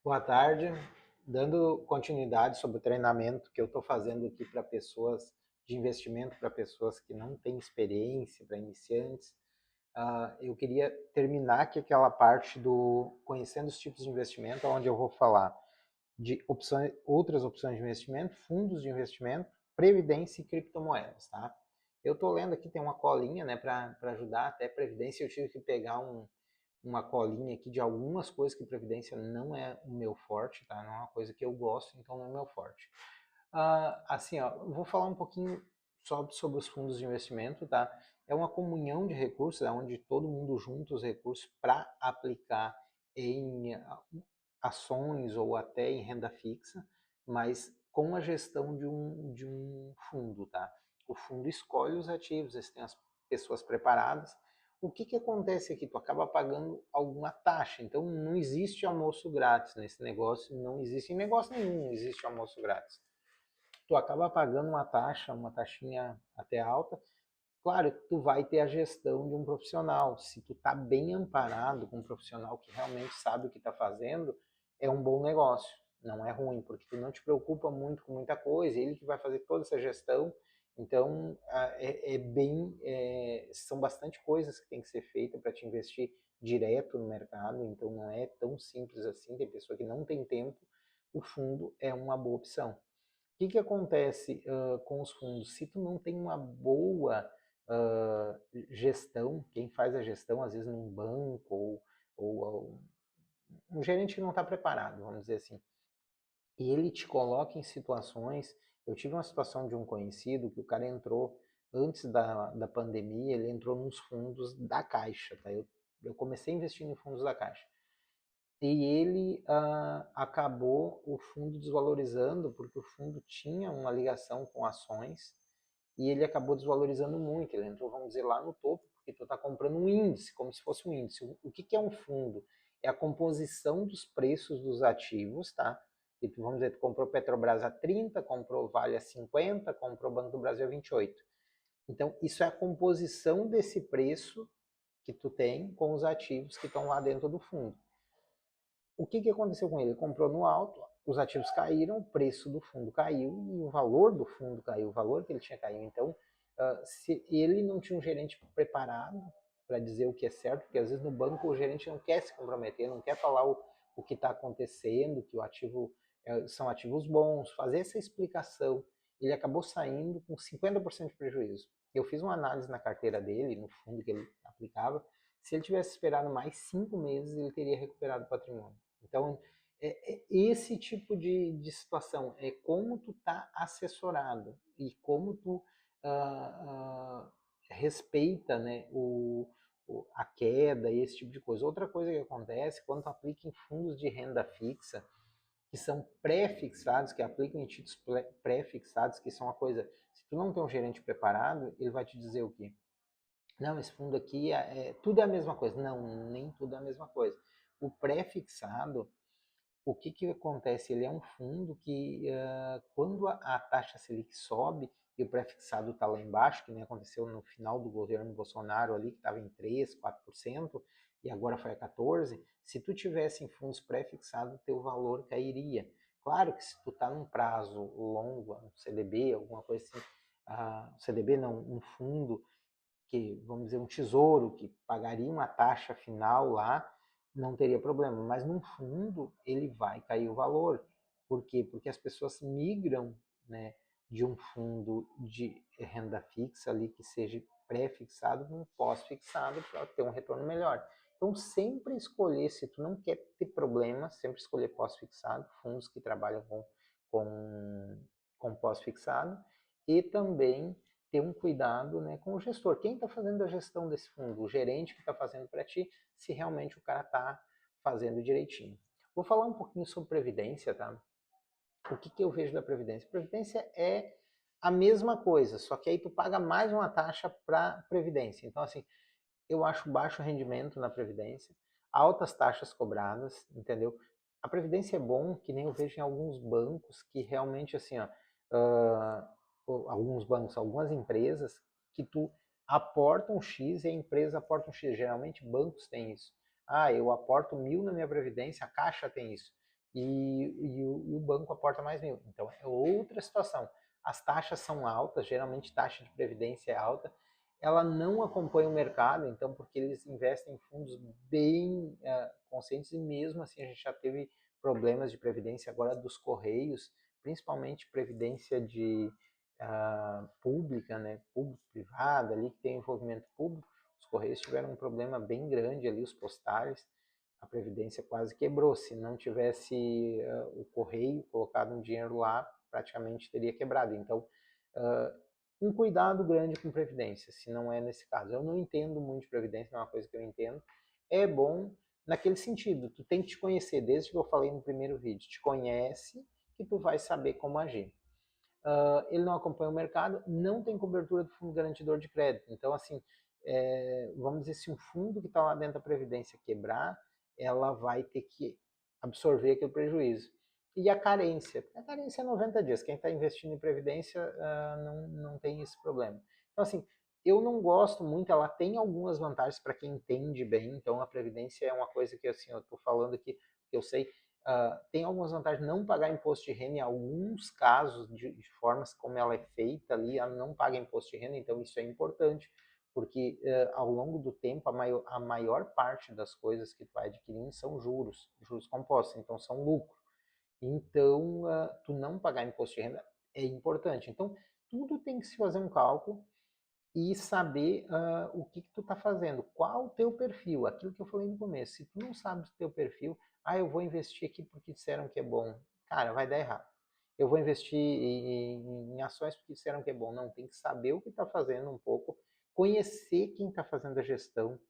Boa tarde. Dando continuidade sobre o treinamento que eu estou fazendo aqui para pessoas de investimento, para pessoas que não têm experiência, para iniciantes, eu queria terminar aqui aquela parte do conhecendo os tipos de investimento, onde eu vou falar de opções, outras opções de investimento, fundos de investimento, previdência e criptomoedas, tá? Eu estou lendo aqui, tem uma colinha, né, para ajudar até previdência. Eu tive que pegar uma colinha aqui de algumas coisas que previdência não é o meu forte, tá? Não é uma coisa que eu gosto, então não é o meu forte. Assim, ó, eu vou falar um pouquinho só sobre os fundos de investimento, tá? É uma comunhão de recursos, é onde todo mundo junta os recursos para aplicar em ações ou até em renda fixa, mas com a gestão de um fundo, tá? O fundo escolhe os ativos, eles têm as pessoas preparadas. O que que acontece aqui? Tu acaba pagando alguma taxa, então não existe almoço grátis nesse negócio, não existe em negócio nenhum, não existe almoço grátis. Tu acaba pagando uma taxa, uma taxinha até alta. Claro que tu vai ter a gestão de um profissional. Se tu tá bem amparado com um profissional que realmente sabe o que está fazendo, é um bom negócio. Não é ruim, porque tu não te preocupa muito com muita coisa, ele que vai fazer toda essa gestão. Então, são bastante coisas que tem que ser feita para te investir direto no mercado. Então, não é tão simples assim. Tem pessoa que não tem tempo. O fundo é uma boa opção. Que acontece com os fundos? Se tu não tem uma boa gestão, quem faz a gestão, às vezes num banco ou um gerente que não está preparado, vamos dizer assim, e ele te coloca em situações. Eu tive uma situação de um conhecido que o cara entrou antes da pandemia, ele entrou nos fundos da Caixa, tá? Eu comecei investindo em fundos da Caixa. E ele acabou o fundo desvalorizando, porque o fundo tinha uma ligação com ações, e ele acabou desvalorizando muito. Ele entrou, vamos dizer, lá no topo, porque tu está comprando um índice, como se fosse um índice. O que, que é um fundo? É a composição dos preços dos ativos, tá? E tu, vamos dizer, tu comprou Petrobras a 30, comprou Vale a 50, comprou Banco do Brasil a 28. Então, isso é a composição desse preço que tu tem com os ativos que estão lá dentro do fundo. O que, que aconteceu com ele? Ele comprou no alto, os ativos caíram, o preço do fundo caiu e o valor do fundo caiu, o valor que ele tinha caiu. Então, se ele não tinha um gerente preparado para dizer o que é certo, porque às vezes no banco o gerente não quer se comprometer, não quer falar o que está acontecendo, que o ativo são ativos bons, fazer essa explicação. Ele acabou saindo com 50% de prejuízo. Eu fiz uma análise na carteira dele, no fundo que ele aplicava. Se ele tivesse esperado mais 5 meses, ele teria recuperado o patrimônio. Então, esse tipo de situação é como tu tá assessorado e como tu respeita, né, a queda e esse tipo de coisa. Outra coisa que acontece quando tu aplica em fundos de renda fixa, que são pré-fixados, que aplicam em títulos pré-fixados, que são uma coisa, se tu não tem um gerente preparado, ele vai te dizer o quê? Não, esse fundo aqui tudo é a mesma coisa. Não, nem tudo é a mesma coisa. O pré-fixado, o que, que acontece? Ele é um fundo que, quando a taxa Selic sobe e o pré-fixado está lá embaixo, que nem aconteceu no final do governo Bolsonaro ali, que estava em 3, 4%, e agora foi a 14%, se tu tivesse em fundos pré-fixados, teu valor cairia. Claro que se tu está num prazo longo, um CDB, alguma coisa assim, CDB não, um fundo que, vamos dizer, um tesouro que pagaria uma taxa final lá, não teria problema. Mas num fundo, ele vai cair o valor. Por quê? Porque as pessoas migram, né, de um fundo de renda fixa ali que seja pré-fixado para um pós-fixado para ter um retorno melhor. Então, sempre escolher, se tu não quer ter problema, sempre escolher pós-fixado, fundos que trabalham com, com pós-fixado, e também ter um cuidado, né, com o gestor. Quem está fazendo a gestão desse fundo? O gerente que está fazendo para ti, se realmente o cara está fazendo direitinho. Vou falar um pouquinho sobre previdência, tá? O que, que eu vejo da previdência? Previdência é a mesma coisa, só que aí tu paga mais uma taxa para previdência. Então, assim, eu acho baixo rendimento na previdência, altas taxas cobradas, entendeu? A previdência é bom, que nem eu vejo em alguns bancos que realmente assim, ó, alguns bancos, algumas empresas que tu aporta um X e a empresa aporta um X. Geralmente bancos têm isso. Eu aporto 1.000 na minha previdência, a Caixa tem isso. e o banco aporta mais 1.000. Então é outra situação. As taxas são altas, geralmente taxa de previdência é alta, ela não acompanha o mercado, então porque eles investem em fundos bem conscientes e mesmo assim a gente já teve problemas de previdência agora dos Correios, principalmente previdência de pública, né, público-privada ali que tem envolvimento público. Os Correios tiveram um problema bem grande ali, os postais, a Previdência quase quebrou. Se não tivesse o Correio colocado um dinheiro lá, praticamente teria quebrado. Então, um cuidado grande com Previdência, se não é nesse caso. Eu não entendo muito de Previdência, não é uma coisa que eu entendo. É bom naquele sentido, tu tem que te conhecer, desde que eu falei no primeiro vídeo, te conhece que tu vai saber como agir. Ele não acompanha o mercado, não tem cobertura do fundo garantidor de crédito. Então, assim, vamos dizer, se um fundo que está lá dentro da Previdência quebrar, ela vai ter que absorver aquele prejuízo. E a carência? A carência é 90 dias. Quem está investindo em Previdência não tem esse problema. Então, assim, eu não gosto muito, ela tem algumas vantagens para quem entende bem, então a Previdência é uma coisa que assim, eu estou falando aqui, que eu sei, tem algumas vantagens não pagar imposto de renda em alguns casos, de formas como ela é feita ali, ela não paga imposto de renda, então isso é importante, porque ao longo do tempo a maior parte das coisas que tu vai adquirindo são juros compostos, então são lucro. Então, tu não pagar imposto de renda é importante. Então, tudo tem que se fazer um cálculo e saber o que tu está fazendo, qual o teu perfil, aquilo que eu falei no começo. Se tu não sabes o teu perfil, eu vou investir aqui porque disseram que é bom. Cara, vai dar errado. Eu vou investir em ações porque disseram que é bom. Não, tem que saber o que está fazendo um pouco, conhecer quem está fazendo a gestão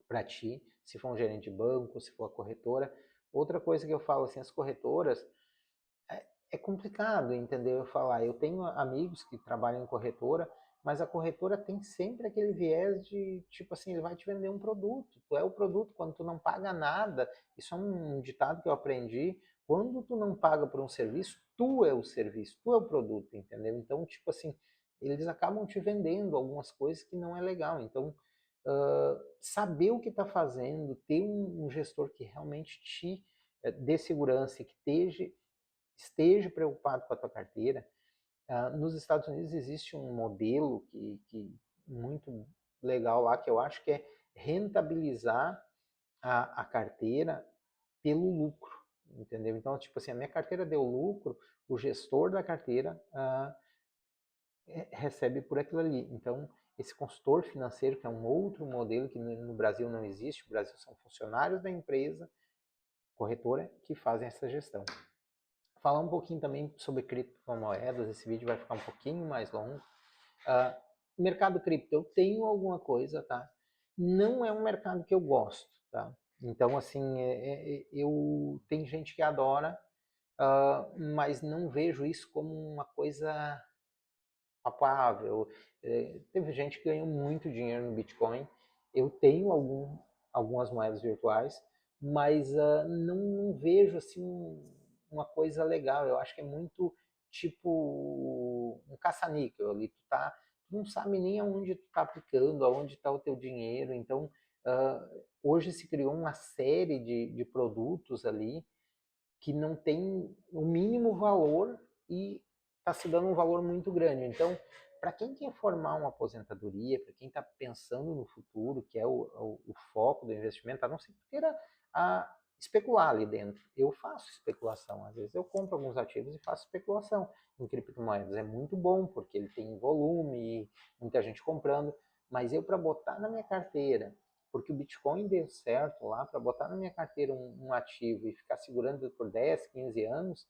para ti, se for um gerente de banco, se for a corretora. Outra coisa que eu falo assim, as corretoras, é complicado, entendeu? Eu falar, eu tenho amigos que trabalham em corretora, mas a corretora tem sempre aquele viés de, tipo assim, ele vai te vender um produto. Tu é o produto, quando tu não paga nada, isso é um ditado que eu aprendi, quando tu não paga por um serviço, tu é o serviço, tu é o produto, entendeu? Então, tipo assim, eles acabam te vendendo algumas coisas que não é legal. Então, saber o que está fazendo, ter um gestor que realmente te dê segurança e que esteja preocupado com a tua carteira. Nos Estados Unidos existe um modelo que muito legal lá, que eu acho que é rentabilizar a carteira pelo lucro, entendeu? Então, tipo assim, a minha carteira deu lucro, o gestor da carteira recebe por aquilo ali. Então, esse consultor financeiro, que é um outro modelo que no Brasil não existe, no Brasil são funcionários da empresa, corretora, que fazem essa gestão. Falar um pouquinho também sobre criptomoedas, esse vídeo vai ficar um pouquinho mais longo. Mercado cripto, eu tenho alguma coisa, tá? Não é um mercado que eu gosto, tá? Então, assim, tem gente que adora, mas não vejo isso como uma coisa palpável. Teve gente que ganhou muito dinheiro no Bitcoin. Eu tenho algumas moedas virtuais, mas não vejo assim uma coisa legal. Eu acho que é muito tipo um caça-níquel ali. Tu não sabe nem aonde tu está aplicando, aonde está o teu dinheiro. Então, hoje se criou uma série de produtos ali que não tem o mínimo valor e está se dando um valor muito grande. Então, para quem quer formar uma aposentadoria, para quem está pensando no futuro, que é o foco do investimento, a não ser que queira especular ali dentro. Eu faço especulação, às vezes eu compro alguns ativos e faço especulação em criptomoedas. É muito bom, porque ele tem volume, muita gente comprando, mas eu para botar na minha carteira, porque o Bitcoin deu certo lá, para botar na minha carteira um ativo e ficar segurando por 10, 15 anos,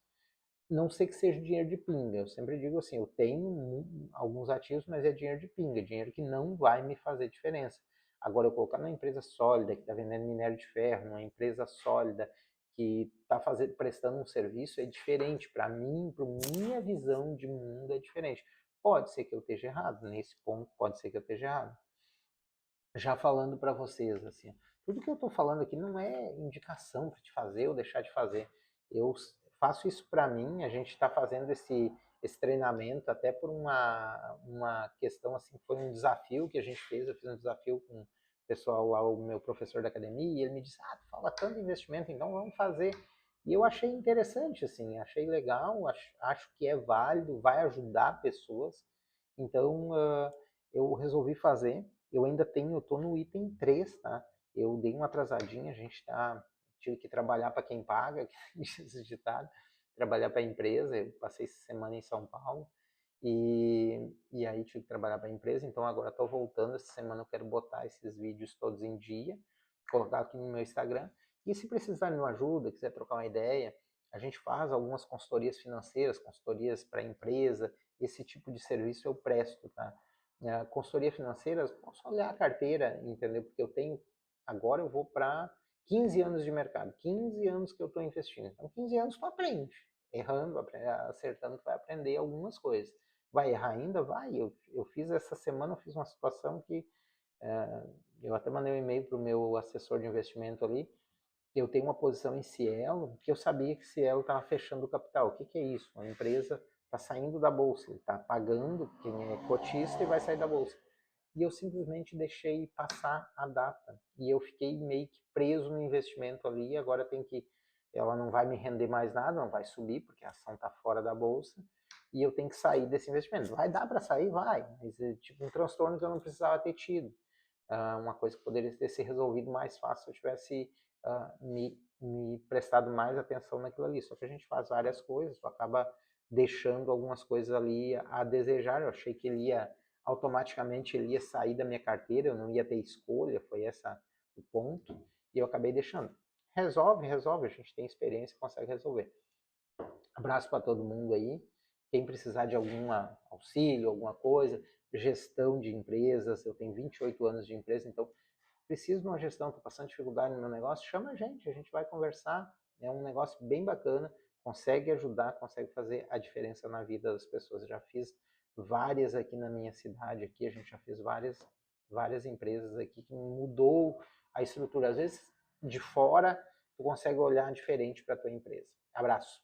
não sei que seja dinheiro de pinga. Eu sempre digo assim, eu tenho alguns ativos, mas é dinheiro de pinga, dinheiro que não vai me fazer diferença. Agora, eu colocar numa empresa sólida, que está vendendo minério de ferro, numa empresa sólida, que está prestando um serviço, é diferente. Para mim, para minha visão de mundo, é diferente. Pode ser que eu esteja errado, nesse ponto pode ser que eu esteja errado. Já falando para vocês, assim, tudo que eu estou falando aqui não é indicação para te fazer ou deixar de fazer. Eu faço isso para mim, a gente está fazendo esse treinamento até por uma questão, assim, foi um desafio que a gente fez, eu fiz um desafio com o pessoal lá, o meu professor da academia, e ele me disse, tu fala tanto de investimento, então vamos fazer. E eu achei interessante, assim, achei legal, acho que é válido, vai ajudar pessoas. Então, eu resolvi fazer. Eu ainda tenho, eu tô no item 3, tá? Eu dei uma atrasadinha, tive que trabalhar para quem paga, que diz esse ditado, trabalhar para a empresa. Eu passei essa semana em São Paulo e aí tive que trabalhar para a empresa. Então agora estou voltando. Essa semana eu quero botar esses vídeos todos em dia, colocar aqui no meu Instagram. E se precisar de uma ajuda, quiser trocar uma ideia, a gente faz algumas consultorias financeiras, consultorias para a empresa, esse tipo de serviço eu presto, tá? Consultoria financeira, posso olhar a carteira, entendeu? Porque agora eu vou para 15 anos de mercado, 15 anos que eu estou investindo. Então, 15 anos tu aprende. Errando, acertando, tu vai aprender algumas coisas. Vai errar ainda? Vai. Eu fiz essa semana, eu fiz uma situação que eu até mandei um e-mail para o meu assessor de investimento ali. Eu tenho uma posição em Cielo, que eu sabia que Cielo estava fechando o capital. O que, que é isso? Uma empresa está saindo da bolsa, ele está pagando quem é cotista e vai sair da bolsa. E eu simplesmente deixei passar a data. E eu fiquei meio que preso no investimento ali. Agora ela não vai me render mais nada, não vai subir, porque a ação está fora da bolsa. E eu tenho que sair desse investimento. Vai dar para sair? Vai. Mas é tipo um transtorno que eu não precisava ter tido. Uma coisa que poderia ter se resolvido mais fácil se eu tivesse me prestado mais atenção naquilo ali. Só que a gente faz várias coisas, tu acaba deixando algumas coisas ali a desejar. Eu achei que automaticamente ele ia sair da minha carteira, eu não ia ter escolha, foi essa o ponto, e eu acabei deixando. Resolve, a gente tem experiência, consegue resolver. Abraço para todo mundo aí. Quem precisar de algum auxílio, alguma coisa, gestão de empresas, eu tenho 28 anos de empresa, então preciso de uma gestão, estou passando dificuldade no meu negócio, chama a gente vai conversar. É um negócio bem bacana, consegue ajudar, consegue fazer a diferença na vida das pessoas. Eu já fiz várias aqui na minha cidade, aqui a gente já fez várias empresas aqui que mudou a estrutura. Às vezes, de fora, tu consegue olhar diferente para a tua empresa. Abraço.